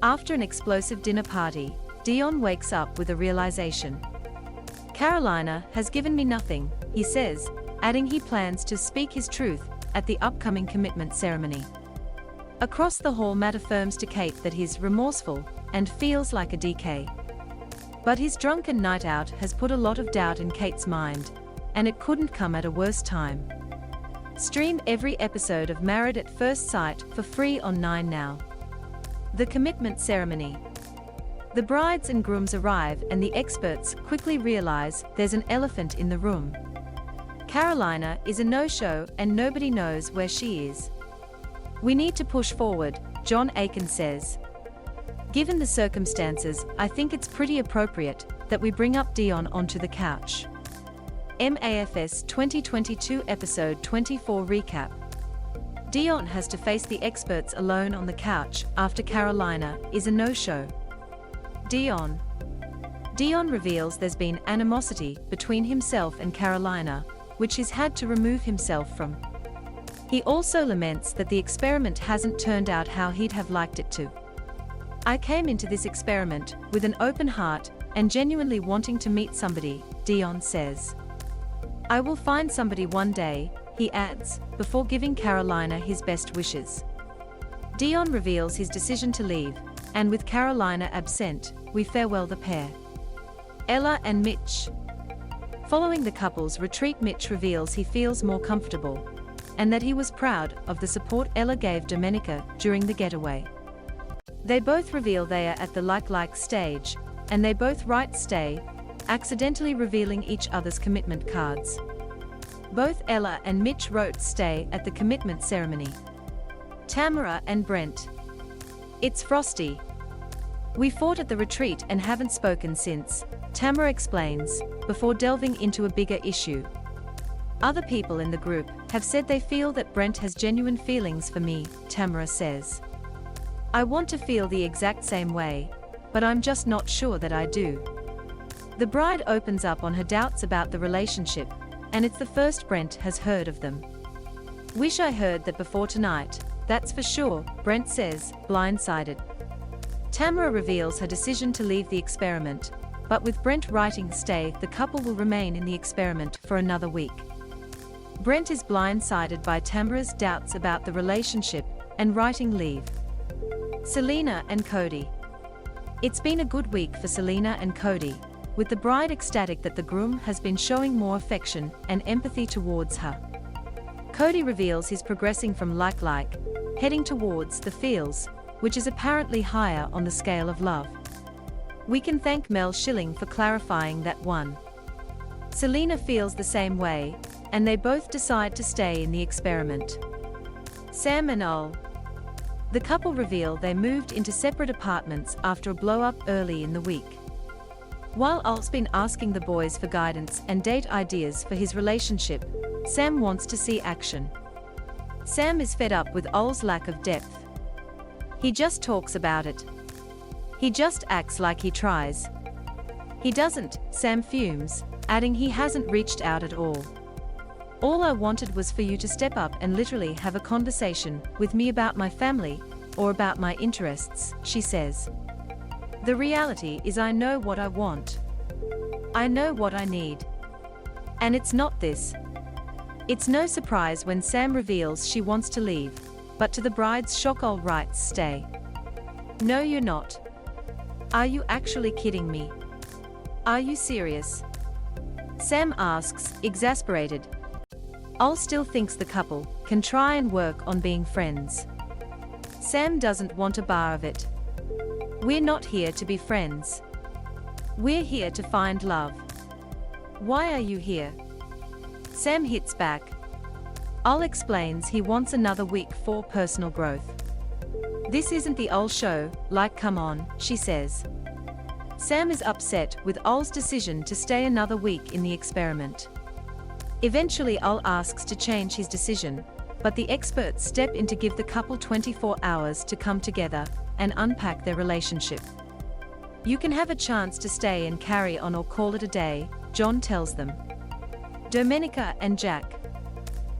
After an explosive dinner party, Dion wakes up with a realization. Carolina has given me nothing, he says, adding he plans to speak his truth at the upcoming commitment ceremony. Across the hall, Matt affirms to Kate that he's remorseful and feels like a DK. But his drunken night out has put a lot of doubt in Kate's mind, and it couldn't come at a worse time. Stream every episode of Married at First Sight for free on 9 now. The commitment ceremony. The brides and grooms arrive and the experts quickly realize there's an elephant in the room. Carolina is a no-show and nobody knows where she is. We need to push forward, John Aiken says. Given the circumstances, I think it's pretty appropriate that we bring up Dion onto the couch. MAFS 2022 Episode 24 Recap. Dion has to face the experts alone on the couch after Carolina is a no-show. Dion reveals there's been animosity between himself and Carolina, which he's had to remove himself from. He also laments that the experiment hasn't turned out how he'd have liked it to. I came into this experiment with an open heart and genuinely wanting to meet somebody, Dion says. I will find somebody one day, he adds, before giving Carolina his best wishes. Dion reveals his decision to leave, and with Carolina absent, we farewell the pair. Ella and Mitch. Following the couple's retreat, Mitch reveals he feels more comfortable, and that he was proud of the support Ella gave Domenica during the getaway. They both reveal they are at the like stage, and they both write stay, accidentally revealing each other's commitment cards. Both Ella and Mitch wrote stay at the commitment ceremony. Tamara and Brent. It's frosty. We fought at the retreat and haven't spoken since, Tamara explains, before delving into a bigger issue. Other people in the group have said they feel that Brent has genuine feelings for me, Tamara says. I want to feel the exact same way, but I'm just not sure that I do. The bride opens up on her doubts about the relationship, and it's the first Brent has heard of them. Wish I heard that before tonight, that's for sure, Brent says, blindsided. Tamara reveals her decision to leave the experiment, but with Brent writing stay, the couple will remain in the experiment for another week. Brent is blindsided by Tamara's doubts about the relationship and writing leave. Selena and Cody. It's been a good week for Selena and Cody, with the bride ecstatic that the groom has been showing more affection and empathy towards her. Cody reveals he's progressing from like, heading towards the feels, which is apparently higher on the scale of love. We can thank Mel Schilling for clarifying that one. Selena feels the same way, and they both decide to stay in the experiment. Sam and Ol. The couple reveal they moved into separate apartments after a blow-up early in the week. While Ol's been asking the boys for guidance and date ideas for his relationship, Sam wants to see action. Sam is fed up with Ol's lack of depth. He just talks about it. He just acts like he tries. He doesn't, Sam fumes, adding he hasn't reached out at all. All I wanted was for you to step up and literally have a conversation with me about my family, or about my interests, she says. The reality is I know what I want. I know what I need. And it's not this. It's no surprise when Sam reveals she wants to leave, but to the bride's shock Ol writes stay. No, you're not. Are you actually kidding me? Are you serious? Sam asks, exasperated. Ol still thinks the couple can try and work on being friends. Sam doesn't want a bar of it. We're not here to be friends. We're here to find love. Why are you here? Sam hits back. Ol explains he wants another week for personal growth. This isn't the Ol show, come on, she says. Sam is upset with Ol's decision to stay another week in the experiment. Eventually Ol asks to change his decision, but the experts step in to give the couple 24 hours to come together and unpack their relationship. You can have a chance to stay and carry on or call it a day, John tells them. Domenica and Jack.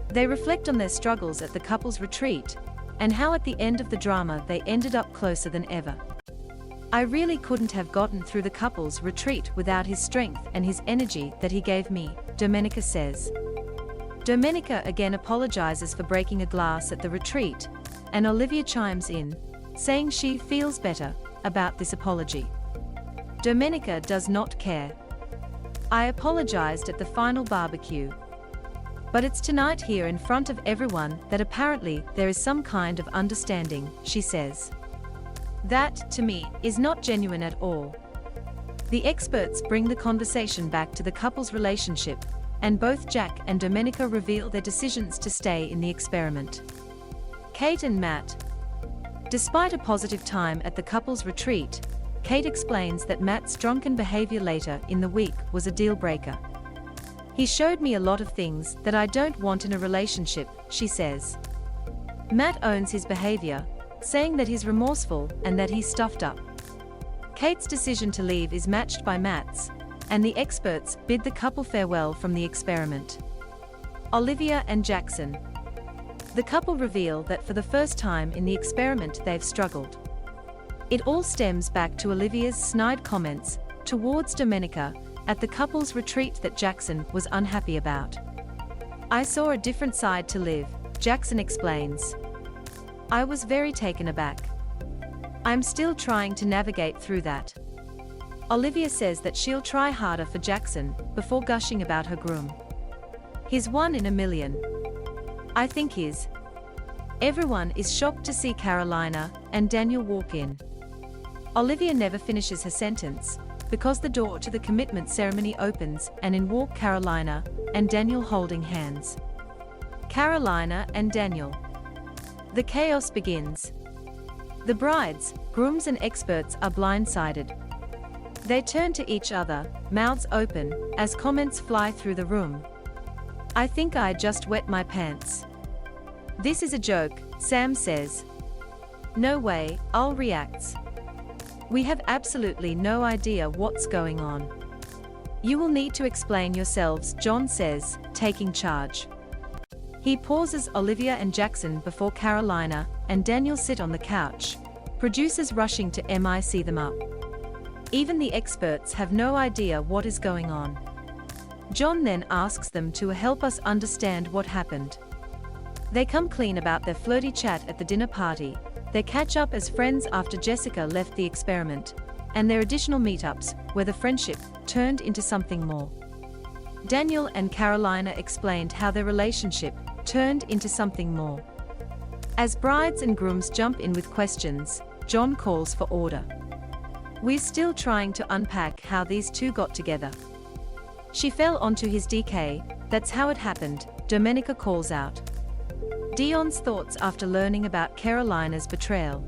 They reflect on their struggles at the couple's retreat, and how at the end of the drama they ended up closer than ever. I really couldn't have gotten through the couple's retreat without his strength and his energy that he gave me, Domenica says. Domenica again apologizes for breaking a glass at the retreat, and Olivia chimes in, saying she feels better about this apology. Domenica does not care. I apologized at the final barbecue. But it's tonight here in front of everyone that apparently there is some kind of understanding, she says. That, to me, is not genuine at all. The experts bring the conversation back to the couple's relationship, and both Jack and Domenica reveal their decisions to stay in the experiment. Kate and Matt. Despite a positive time at the couple's retreat, Kate explains that Matt's drunken behavior later in the week was a deal breaker. He showed me a lot of things that I don't want in a relationship, she says. Matt owns his behavior, saying that he's remorseful and that he's stuffed up. Kate's decision to leave is matched by Matt's, and the experts bid the couple farewell from the experiment. Olivia and Jackson. The couple reveal that for the first time in the experiment they've struggled. It all stems back to Olivia's snide comments towards Domenica at the couple's retreat that Jackson was unhappy about. I saw a different side to Liv, Jackson explains. I was very taken aback. I'm still trying to navigate through that. Olivia says that she'll try harder for Jackson before gushing about her groom. He's 1 in a million. I think he's. Everyone is shocked to see Carolina and Daniel walk in. Olivia never finishes her sentence, because the door to the commitment ceremony opens and in walk Carolina and Daniel holding hands. Carolina and Daniel. The chaos begins. The brides, grooms and experts are blindsided. They turn to each other, mouths open, as comments fly through the room. I think I just wet my pants. This is a joke, Sam says. No way, Al reacts. We have absolutely no idea what's going on. You will need to explain yourselves, John says, taking charge. He pauses Olivia and Jackson before Carolina and Daniel sit on the couch, producers rushing to mic them up. Even the experts have no idea what is going on. John then asks them to help us understand what happened. They come clean about their flirty chat at the dinner party. They catch up as friends after Jessica left the experiment, and their additional meetups, where the friendship turned into something more. Daniel and Carolina explained how their relationship turned into something more. As brides and grooms jump in with questions, John calls for order. We're still trying to unpack how these two got together. She fell onto his DK, that's how it happened, Domenica calls out. Dion's thoughts after learning about Carolina's betrayal.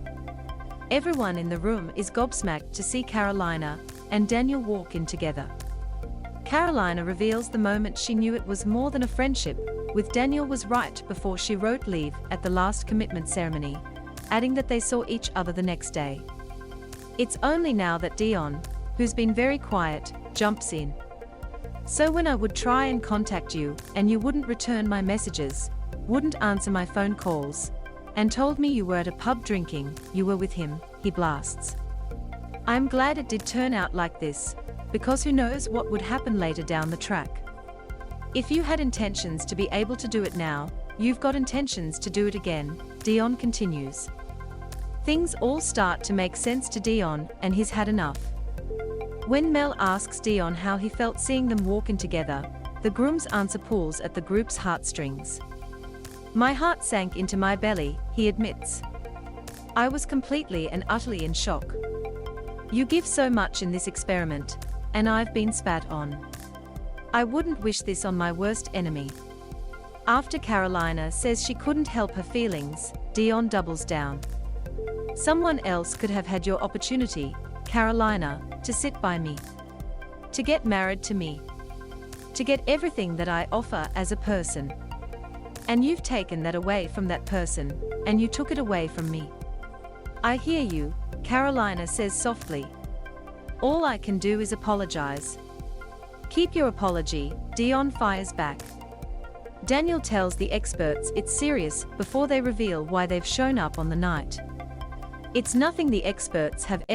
Everyone in the room is gobsmacked to see Carolina and Daniel walk in together. Carolina reveals the moment she knew it was more than a friendship, with Daniel was right before she wrote leave at the last commitment ceremony, adding that they saw each other the next day. It's only now that Dion, who's been very quiet, jumps in. So when I would try and contact you, and you wouldn't return my messages, wouldn't answer my phone calls, and told me you were at a pub drinking, you were with him, he blasts. I'm glad it did turn out like this, because who knows what would happen later down the track. If you had intentions to be able to do it now, you've got intentions to do it again, Dion continues. Things all start to make sense to Dion, and he's had enough. When Mel asks Dion how he felt seeing them walking together, the groom's answer pulls at the group's heartstrings. My heart sank into my belly, he admits. I was completely and utterly in shock. You give so much in this experiment, and I've been spat on. I wouldn't wish this on my worst enemy. After Carolina says she couldn't help her feelings, Dion doubles down. Someone else could have had your opportunity, Carolina, to sit by me. To get married to me. To get everything that I offer as a person. And you've taken that away from that person, and you took it away from me. I hear you, Carolina says softly. All I can do is apologize. Keep your apology, Dion fires back. Daniel tells the experts it's serious before they reveal why they've shown up on the night. It's nothing the experts have ever